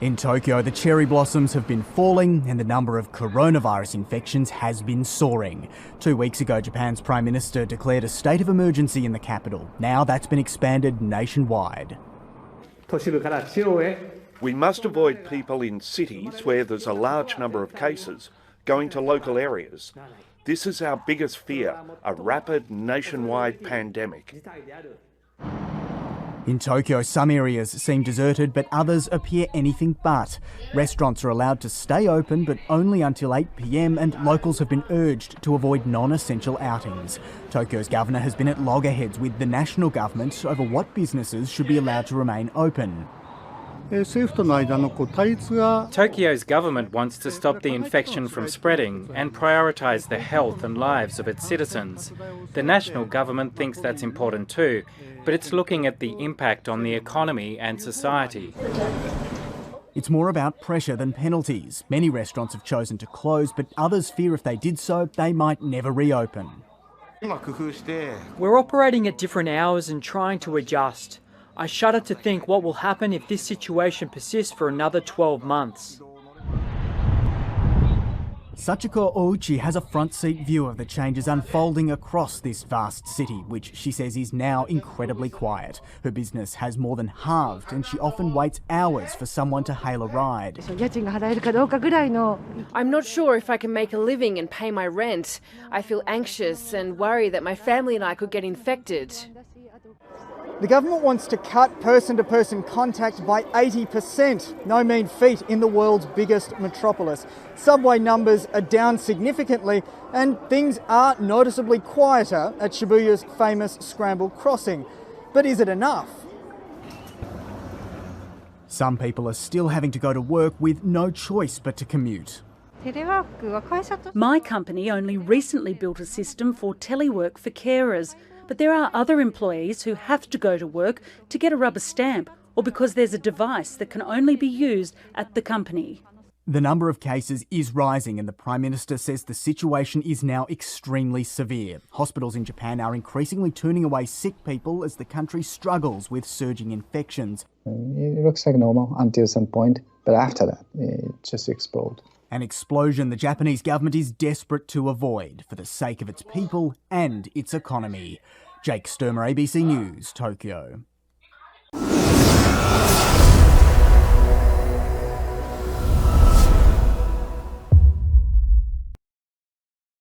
In Tokyo, the cherry blossoms have been falling and the number of coronavirus infections has been soaring. 2 weeks ago, Japan's Prime Minister declared a state of emergency in the capital. Now that's been expanded nationwide. We must avoid people in cities where there's a large number of cases going to local areas. This is our biggest fear, a rapid nationwide pandemic. In Tokyo, some areas seem deserted, but others appear anything but. Restaurants are allowed to stay open, but only until 8 p.m, and locals have been urged to avoid non-essential outings. Tokyo's governor has been at loggerheads with the national government over what businesses should be allowed to remain open. Tokyo's government wants to stop the infection from spreading and prioritise the health and lives of its citizens. The national government thinks that's important too, but it's looking at the impact on the economy and society. It's more about pressure than penalties. Many restaurants have chosen to close, but others fear if they did so, they might never reopen. We're operating at different hours and trying to adjust. I shudder to think what will happen if this situation persists for another 12 months. Sachiko Ouchi has a front-seat view of the changes unfolding across this vast city, which she says is now incredibly quiet. Her business has more than halved, and she often waits hours for someone to hail a ride. I'm not sure if I can make a living and pay my rent. I feel anxious and worry that my family and I could get infected. The government wants to cut person-to-person contact by 80%. No mean feat in the world's biggest metropolis. Subway numbers are down significantly and things are noticeably quieter at Shibuya's famous Scramble Crossing. But is it enough? Some people are still having to go to work with no choice but to commute. My company only recently built a system for telework for carers. But there are other employees who have to go to work to get a rubber stamp or because there's a device that can only be used at the company. The number of cases is rising and the Prime Minister says the situation is now extremely severe. Hospitals in Japan are increasingly turning away sick people as the country struggles with surging infections. It looks like normal until some point, but after that, it just explodes. An explosion the Japanese government is desperate to avoid for the sake of its people and its economy. Jake Sturmer, ABC News, Tokyo.